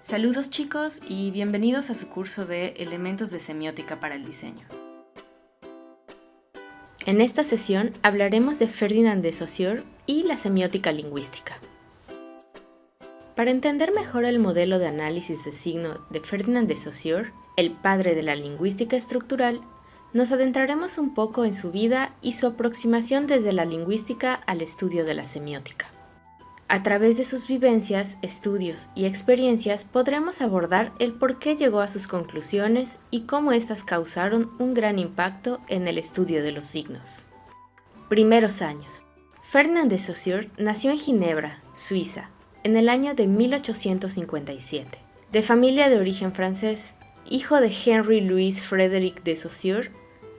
Saludos chicos y bienvenidos a su curso de Elementos de Semiótica para el Diseño. En esta sesión hablaremos de Ferdinand de Saussure y la semiótica lingüística. Para entender mejor el modelo de análisis de signo de Ferdinand de Saussure, el padre de la lingüística estructural, nos adentraremos un poco en su vida y su aproximación desde la lingüística al estudio de la semiótica. A través de sus vivencias, estudios y experiencias podremos abordar el por qué llegó a sus conclusiones y cómo éstas causaron un gran impacto en el estudio de los signos. Primeros años. Ferdinand de Saussure nació en Ginebra, Suiza, en el año de 1857, de familia de origen francés, hijo de Henry Louis Frédéric de Saussure,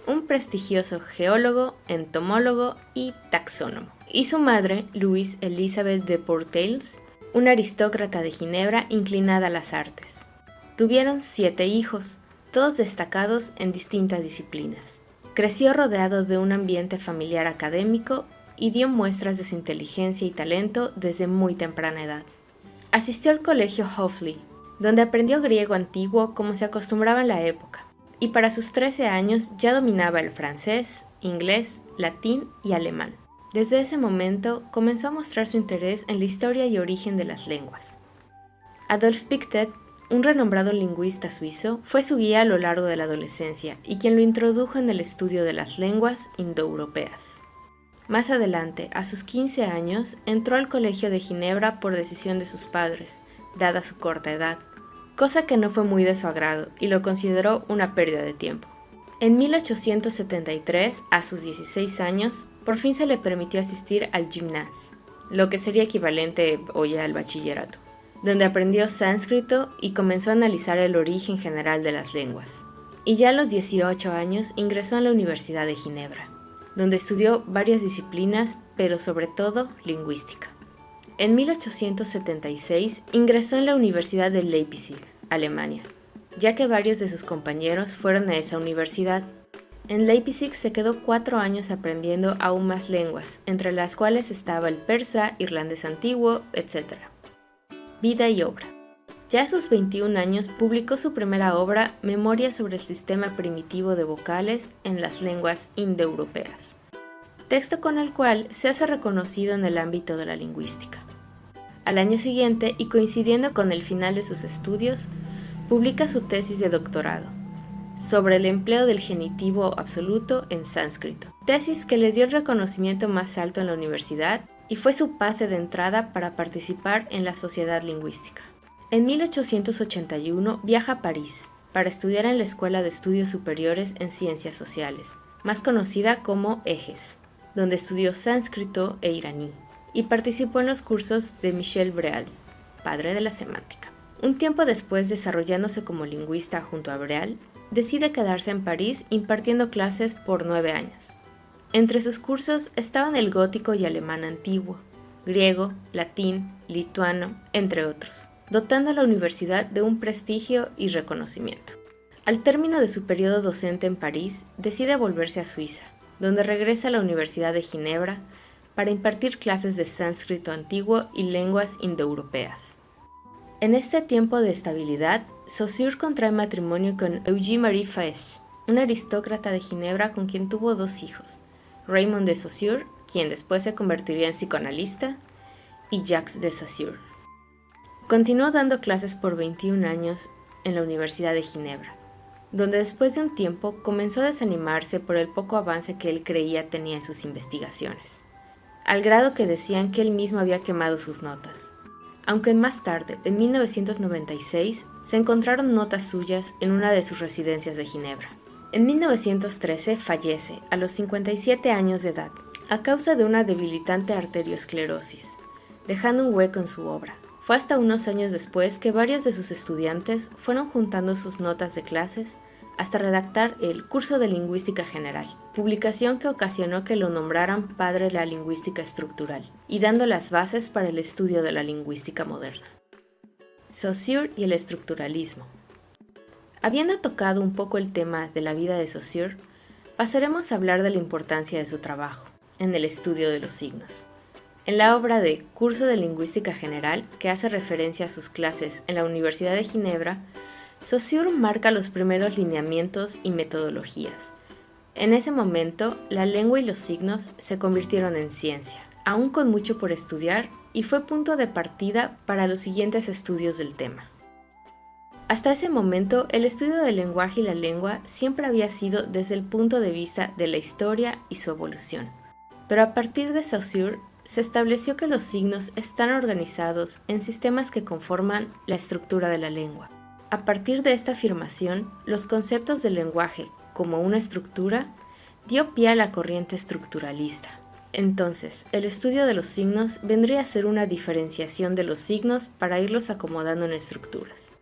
un prestigioso geólogo, entomólogo y taxónomo, y su madre, Louise Elizabeth de Portails, una aristócrata de Ginebra inclinada a las artes. Tuvieron 7 hijos, todos destacados en distintas disciplinas. Creció rodeado de un ambiente familiar académico y dio muestras de su inteligencia y talento desde muy temprana edad. Asistió al colegio Hoffley, donde aprendió griego antiguo como se acostumbraba en la época, y para sus 13 años ya dominaba el francés, inglés, latín y alemán. Desde ese momento comenzó a mostrar su interés en la historia y origen de las lenguas. Adolf Pictet, un renombrado lingüista suizo, fue su guía a lo largo de la adolescencia y quien lo introdujo en el estudio de las lenguas indoeuropeas. Más adelante, a sus 15 años, entró al Colegio de Ginebra por decisión de sus padres, dada su corta edad, cosa que no fue muy de su agrado y lo consideró una pérdida de tiempo. En 1873, a sus 16 años, por fin se le permitió asistir al gymnase, lo que sería equivalente hoy al bachillerato, donde aprendió sánscrito y comenzó a analizar el origen general de las lenguas. Y ya a los 18 años ingresó en la Universidad de Ginebra, donde estudió varias disciplinas, pero sobre todo lingüística. En 1876 ingresó en la Universidad de Leipzig, Alemania, ya que varios de sus compañeros fueron a esa universidad. En Leipzig se quedó 4 años aprendiendo aún más lenguas, entre las cuales estaba el persa, irlandés antiguo, etc. Vida y obra. Ya a sus 21 años publicó su primera obra, Memoria sobre el sistema primitivo de vocales en las lenguas indoeuropeas, texto con el cual se hace reconocido en el ámbito de la lingüística. Al año siguiente, y coincidiendo con el final de sus estudios, publica su tesis de doctorado, sobre el empleo del genitivo absoluto en sánscrito, tesis que le dio el reconocimiento más alto en la universidad y fue su pase de entrada para participar en la Sociedad Lingüística. En 1881 viaja a París para estudiar en la Escuela de Estudios Superiores en Ciencias Sociales, más conocida como EGES, donde estudió sánscrito e iraní, y participó en los cursos de Michel Breal, padre de la semántica. Un tiempo después, desarrollándose como lingüista junto a Breal, decide quedarse en París impartiendo clases por 9 años. Entre sus cursos estaban el gótico y alemán antiguo, griego, latín, lituano, entre otros, dotando a la universidad de un prestigio y reconocimiento. Al término de su periodo docente en París, decide volverse a Suiza, donde regresa a la Universidad de Ginebra para impartir clases de sánscrito antiguo y lenguas indoeuropeas. En este tiempo de estabilidad, Saussure contrae matrimonio con Eugénie-Marie Faesch, una aristócrata de Ginebra con quien tuvo 2 hijos, Raymond de Saussure, quien después se convertiría en psicoanalista, y Jacques de Saussure. Continuó dando clases por 21 años en la Universidad de Ginebra, donde después de un tiempo comenzó a desanimarse por el poco avance que él creía tenía en sus investigaciones, al grado que decían que él mismo había quemado sus notas. Aunque más tarde, en 1996, se encontraron notas suyas en una de sus residencias de Ginebra. En 1913 fallece, a los 57 años de edad, a causa de una debilitante arteriosclerosis, dejando un hueco en su obra. Fue hasta unos años después que varios de sus estudiantes fueron juntando sus notas de clases hasta redactar el Curso de Lingüística General, publicación que ocasionó que lo nombraran padre de la lingüística estructural y dando las bases para el estudio de la lingüística moderna. Saussure y el estructuralismo. Habiendo tocado un poco el tema de la vida de Saussure, pasaremos a hablar de la importancia de su trabajo en el estudio de los signos. En la obra de Curso de Lingüística General, que hace referencia a sus clases en la Universidad de Ginebra, Saussure marca los primeros lineamientos y metodologías. En ese momento, la lengua y los signos se convirtieron en ciencia, aún con mucho por estudiar, y fue punto de partida para los siguientes estudios del tema. Hasta ese momento, el estudio del lenguaje y la lengua siempre había sido desde el punto de vista de la historia y su evolución. Pero a partir de Saussure, se estableció que los signos están organizados en sistemas que conforman la estructura de la lengua. A partir de esta afirmación, los conceptos del lenguaje como una estructura dio pie a la corriente estructuralista. Entonces, el estudio de los signos vendría a ser una diferenciación de los signos para irlos acomodando en estructuras.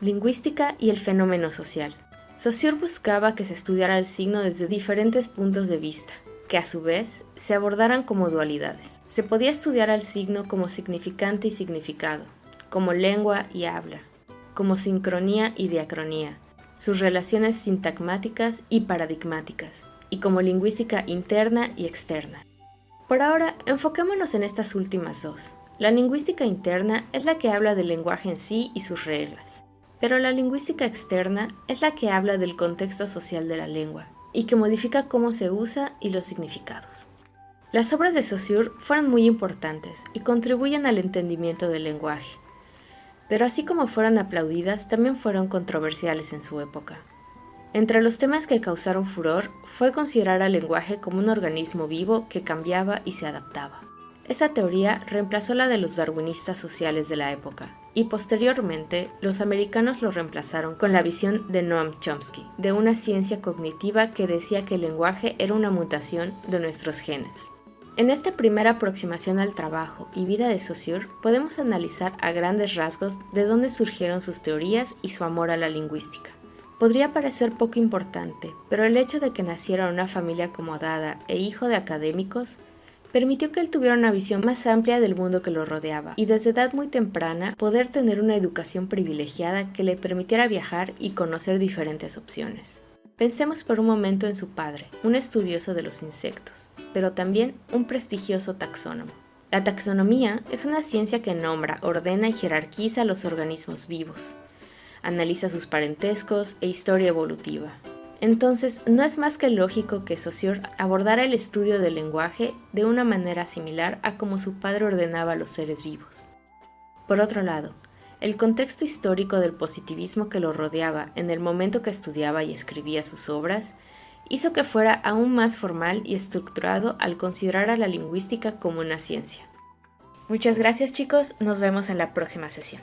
Lingüística y el fenómeno social. Saussure buscaba que se estudiara el signo desde diferentes puntos de vista, que a su vez se abordaran como dualidades. Se podía estudiar al signo como significante y significado, como lengua y habla, como sincronía y diacronía, sus relaciones sintagmáticas y paradigmáticas, y como lingüística interna y externa. Por ahora, enfoquémonos en estas últimas dos. La lingüística interna es la que habla del lenguaje en sí y sus reglas, pero la lingüística externa es la que habla del contexto social de la lengua y que modifica cómo se usa y los significados. Las obras de Saussure fueron muy importantes y contribuyen al entendimiento del lenguaje, pero así como fueron aplaudidas, también fueron controversiales en su época. Entre los temas que causaron furor fue considerar al lenguaje como un organismo vivo que cambiaba y se adaptaba. Esta teoría reemplazó la de los darwinistas sociales de la época, y posteriormente los americanos lo reemplazaron con la visión de Noam Chomsky, de una ciencia cognitiva que decía que el lenguaje era una mutación de nuestros genes. En esta primera aproximación al trabajo y vida de Saussure podemos analizar a grandes rasgos de dónde surgieron sus teorías y su amor a la lingüística. Podría parecer poco importante, pero el hecho de que naciera en una familia acomodada e hijo de académicos permitió que él tuviera una visión más amplia del mundo que lo rodeaba y desde edad muy temprana poder tener una educación privilegiada que le permitiera viajar y conocer diferentes opciones. Pensemos por un momento en su padre, un estudioso de los insectos, pero también un prestigioso taxónomo. La taxonomía es una ciencia que nombra, ordena y jerarquiza los organismos vivos, analiza sus parentescos e historia evolutiva. Entonces, no es más que lógico que Saussure abordara el estudio del lenguaje de una manera similar a como su padre ordenaba a los seres vivos. Por otro lado, el contexto histórico del positivismo que lo rodeaba en el momento que estudiaba y escribía sus obras hizo que fuera aún más formal y estructurado al considerar a la lingüística como una ciencia. Muchas gracias, chicos, nos vemos en la próxima sesión.